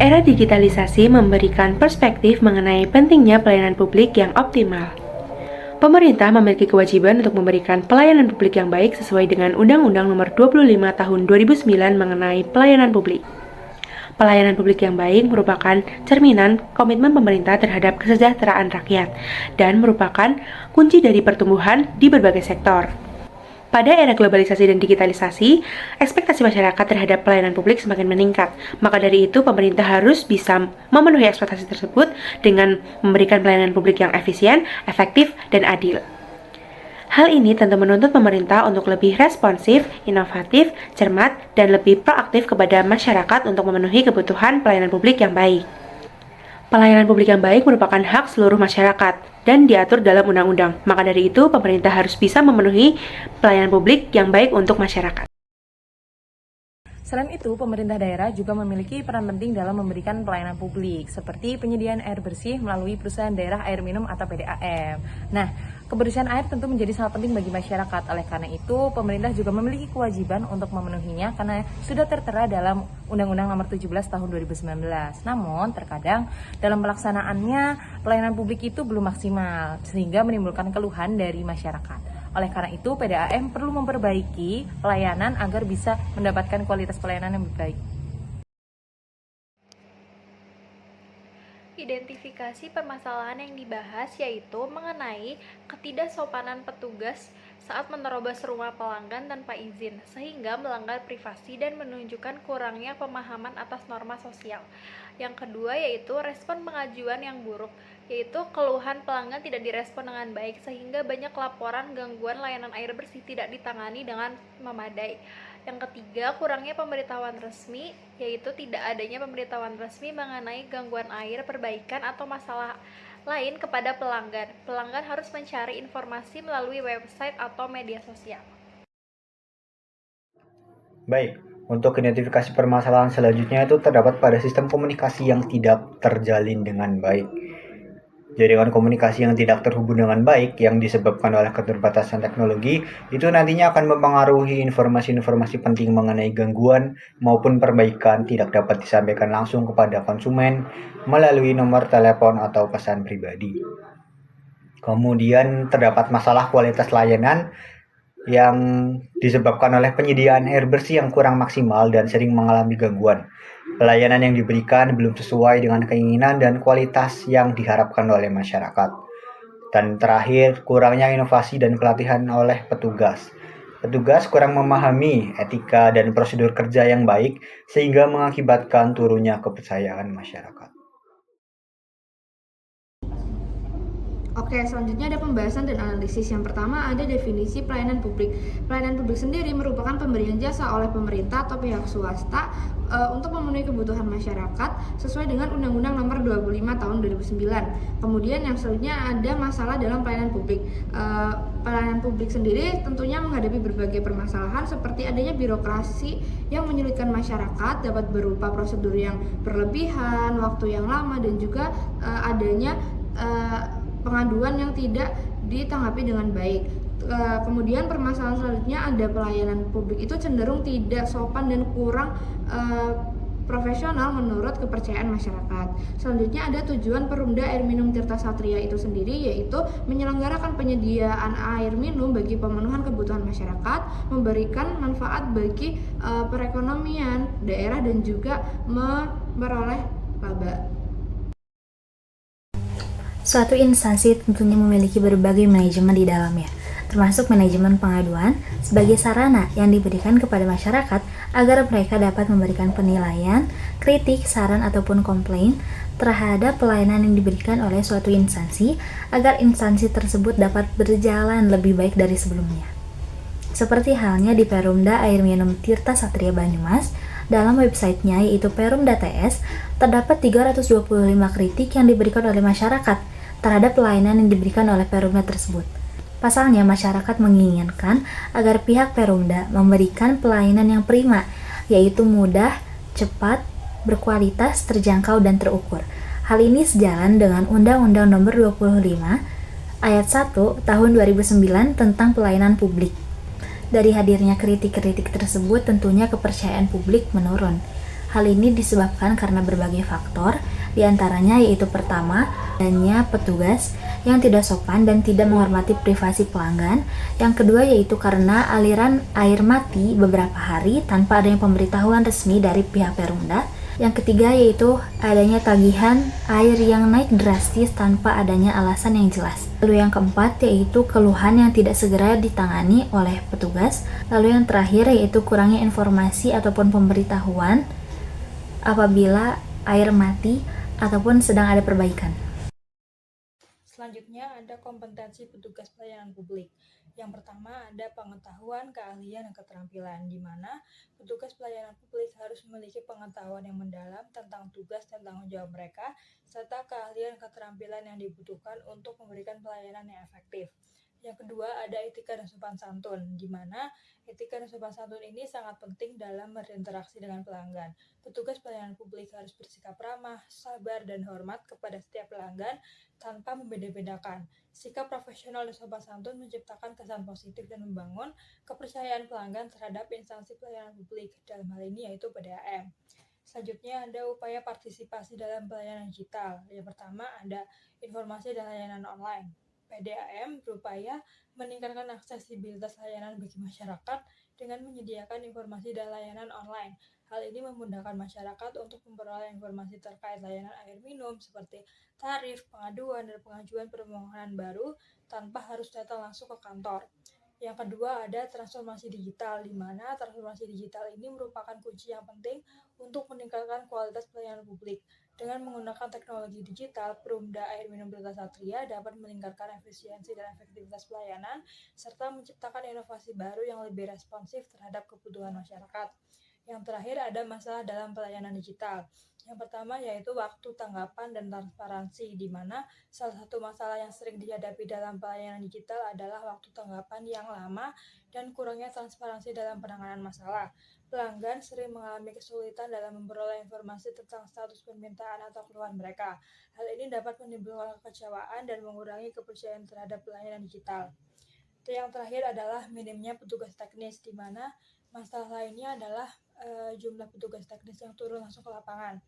Era digitalisasi memberikan perspektif mengenai pentingnya pelayanan publik yang optimal. Pemerintah memiliki kewajiban untuk memberikan pelayanan publik yang baik sesuai dengan Undang-Undang Nomor 25 Tahun 2009 mengenai pelayanan publik. Pelayanan publik yang baik merupakan cerminan komitmen pemerintah terhadap kesejahteraan rakyat dan merupakan kunci dari pertumbuhan di berbagai sektor. Pada era globalisasi dan digitalisasi, ekspektasi masyarakat terhadap pelayanan publik semakin meningkat. Maka dari itu, pemerintah harus bisa memenuhi ekspektasi tersebut dengan memberikan pelayanan publik yang efisien, efektif, dan adil. Hal ini tentu menuntut pemerintah untuk lebih responsif, inovatif, cermat, dan lebih proaktif kepada masyarakat untuk memenuhi kebutuhan pelayanan publik yang baik. Pelayanan publik yang baik merupakan hak seluruh masyarakat dan diatur dalam undang-undang. Maka dari itu, pemerintah harus bisa memenuhi pelayanan publik yang baik untuk masyarakat. Selain itu, pemerintah daerah juga memiliki peran penting dalam memberikan pelayanan publik, seperti penyediaan air bersih melalui perusahaan daerah air minum atau PDAM. Nah, kebersihan air tentu menjadi sangat penting bagi masyarakat. Oleh karena itu, pemerintah juga memiliki kewajiban untuk memenuhinya karena sudah tertera dalam Undang-Undang Nomor 17 Tahun 2019. Namun, terkadang dalam pelaksanaannya, pelayanan publik itu belum maksimal, sehingga menimbulkan keluhan dari masyarakat. Oleh karena itu, PDAM perlu memperbaiki pelayanan agar bisa mendapatkan kualitas pelayanan yang lebih baik. Identifikasi permasalahan yang dibahas yaitu mengenai ketidaksopanan petugas saat menerobos rumah pelanggan tanpa izin, sehingga melanggar privasi dan menunjukkan kurangnya pemahaman atas norma sosial. Yang kedua yaitu respon pengajuan yang buruk, yaitu keluhan pelanggan tidak direspon dengan baik, sehingga banyak laporan gangguan layanan air bersih tidak ditangani dengan memadai. Yang ketiga, kurangnya pemberitahuan resmi, yaitu tidak adanya pemberitahuan resmi mengenai gangguan air, perbaikan, atau masalah lain kepada pelanggan. Pelanggan harus mencari informasi melalui website atau media sosial. Baik, untuk identifikasi permasalahan selanjutnya itu terdapat pada sistem komunikasi yang tidak terjalin dengan baik. Jaringan komunikasi yang tidak terhubung dengan baik yang disebabkan oleh keterbatasan teknologi itu nantinya akan mempengaruhi informasi-informasi penting mengenai gangguan maupun perbaikan tidak dapat disampaikan langsung kepada konsumen melalui nomor telepon atau pesan pribadi. Kemudian terdapat masalah kualitas layanan yang disebabkan oleh penyediaan air bersih yang kurang maksimal dan sering mengalami gangguan. Pelayanan yang diberikan belum sesuai dengan keinginan dan kualitas yang diharapkan oleh masyarakat. Dan terakhir, kurangnya inovasi dan pelatihan oleh petugas. Petugas kurang memahami etika dan prosedur kerja yang baik sehingga mengakibatkan turunnya kepercayaan masyarakat. Oke, selanjutnya ada pembahasan dan analisis. Yang pertama ada definisi pelayanan publik. Pelayanan publik sendiri merupakan pemberian jasa oleh pemerintah atau pihak swasta untuk memenuhi kebutuhan masyarakat sesuai dengan Undang-Undang Nomor 25 Tahun 2009. Kemudian yang selanjutnya ada masalah dalam pelayanan publik. Pelayanan publik sendiri tentunya menghadapi berbagai permasalahan seperti adanya birokrasi yang menyulitkan masyarakat, dapat berupa prosedur yang berlebihan, waktu yang lama, dan juga adanya pengaduan yang tidak ditanggapi dengan baik. Kemudian permasalahan selanjutnya ada pelayanan publik itu cenderung tidak sopan dan kurang profesional menurut kepercayaan masyarakat. Selanjutnya ada tujuan Perumda Air Minum Tirta Satria itu sendiri, yaitu menyelenggarakan penyediaan air minum bagi pemenuhan kebutuhan masyarakat, memberikan manfaat bagi perekonomian daerah dan juga memperoleh laba. Suatu instansi tentunya memiliki berbagai manajemen di dalamnya, termasuk manajemen pengaduan sebagai sarana yang diberikan kepada masyarakat agar mereka dapat memberikan penilaian, kritik, saran, ataupun komplain terhadap pelayanan yang diberikan oleh suatu instansi agar instansi tersebut dapat berjalan lebih baik dari sebelumnya. Seperti halnya di Perumda Air Minum Tirta Satria Banyumas, dalam websitenya yaitu Perumda TS, terdapat 325 kritik yang diberikan oleh masyarakat terhadap pelayanan yang diberikan oleh Perumda tersebut. Pasalnya, masyarakat menginginkan agar pihak Perumda memberikan pelayanan yang prima, yaitu mudah, cepat, berkualitas, terjangkau, dan terukur. Hal ini sejalan dengan Undang-Undang Nomor 25 Ayat 1 Tahun 2009 tentang pelayanan publik. Dari hadirnya kritik-kritik tersebut, tentunya kepercayaan publik menurun. Hal ini disebabkan karena berbagai faktor, diantaranya yaitu pertama, adanya petugas yang tidak sopan dan tidak menghormati privasi pelanggan. Yang kedua yaitu karena aliran air mati beberapa hari tanpa adanya pemberitahuan resmi dari pihak Perumda. Yang ketiga yaitu adanya tagihan air yang naik drastis tanpa adanya alasan yang jelas. Lalu yang keempat yaitu keluhan yang tidak segera ditangani oleh petugas. Lalu yang terakhir yaitu kurangnya informasi ataupun pemberitahuan apabila air mati ataupun sedang ada perbaikan. Selanjutnya ada kompetensi petugas pelayanan publik. Yang pertama ada pengetahuan, keahlian, dan keterampilan, di mana petugas pelayanan publik harus memiliki pengetahuan yang mendalam tentang tugas dan tanggung jawab mereka, serta keahlian dan keterampilan yang dibutuhkan untuk memberikan pelayanan yang efektif. Yang kedua ada etika dan sopan santun, di mana etika dan sopan santun ini sangat penting dalam berinteraksi dengan pelanggan. Petugas pelayanan publik harus bersikap ramah, sabar, dan hormat kepada setiap pelanggan tanpa membeda-bedakan. Sikap profesional dan sopan santun menciptakan kesan positif dan membangun kepercayaan pelanggan terhadap instansi pelayanan publik, dalam hal ini yaitu PDAM. Selanjutnya ada upaya partisipasi dalam pelayanan digital. Yang pertama ada informasi dan layanan online. PDAM berupaya meningkatkan aksesibilitas layanan bagi masyarakat dengan menyediakan informasi dan layanan online. Hal ini memudahkan masyarakat untuk memperoleh informasi terkait layanan air minum seperti tarif, pengaduan, dan pengajuan permohonan baru tanpa harus datang langsung ke kantor. Yang kedua ada transformasi digital, di mana transformasi digital ini merupakan kunci yang penting untuk meningkatkan kualitas pelayanan publik. Dengan menggunakan teknologi digital, Perumda Air Minum Tirta Satria dapat meningkatkan efisiensi dan efektivitas pelayanan, serta menciptakan inovasi baru yang lebih responsif terhadap kebutuhan masyarakat. Yang terakhir ada masalah dalam pelayanan digital. Yang pertama yaitu waktu tanggapan dan transparansi, di mana salah satu masalah yang sering dihadapi dalam pelayanan digital adalah waktu tanggapan yang lama dan kurangnya transparansi dalam penanganan masalah. Pelanggan sering mengalami kesulitan dalam memperoleh informasi tentang status permintaan atau keluhan mereka. Hal ini dapat menimbulkan kekecewaan dan mengurangi kepercayaan terhadap pelayanan digital. Yang terakhir adalah minimnya petugas teknis, di mana masalah lainnya adalah jumlah petugas teknis yang turun langsung ke lapangan.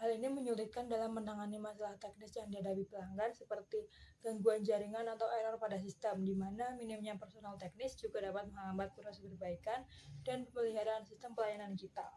Hal ini menyulitkan dalam menangani masalah teknis yang dihadapi pelanggan seperti gangguan jaringan atau error pada sistem, di mana minimnya personal teknis juga dapat menghambat proses perbaikan dan pemeliharaan sistem pelayanan digital.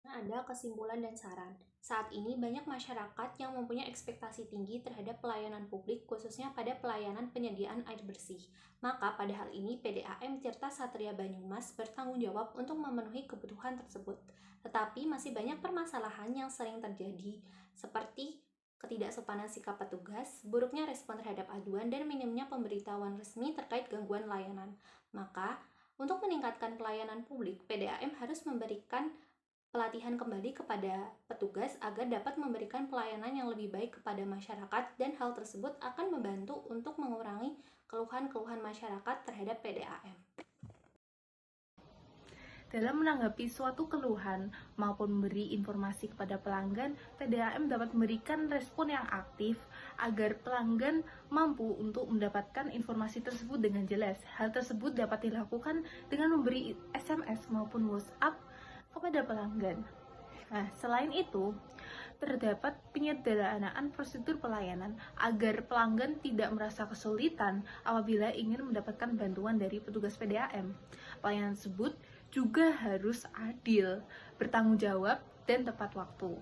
Ada kesimpulan dan saran. Saat ini banyak masyarakat yang mempunyai ekspektasi tinggi terhadap pelayanan publik, khususnya pada pelayanan penyediaan air bersih. Maka pada hal ini PDAM Tirta Satria Banyumas bertanggung jawab untuk memenuhi kebutuhan tersebut. Tetapi masih banyak permasalahan yang sering terjadi, seperti ketidaksopanan sikap petugas, buruknya respon terhadap aduan, dan minimnya pemberitahuan resmi terkait gangguan layanan. Maka, untuk meningkatkan pelayanan publik, PDAM harus memberikan pelatihan kembali kepada petugas agar dapat memberikan pelayanan yang lebih baik kepada masyarakat, dan hal tersebut akan membantu untuk mengurangi keluhan-keluhan masyarakat terhadap PDAM. Dalam menanggapi suatu keluhan maupun memberi informasi kepada pelanggan, PDAM dapat memberikan respon yang aktif agar pelanggan mampu untuk mendapatkan informasi tersebut dengan jelas. Hal tersebut dapat dilakukan dengan memberi SMS maupun WhatsApp kepada pelanggan. Nah, selain itu, terdapat penyederhanaan prosedur pelayanan agar pelanggan tidak merasa kesulitan apabila ingin mendapatkan bantuan dari petugas PDAM. Pelayanan tersebut juga harus adil, bertanggung jawab, dan tepat waktu.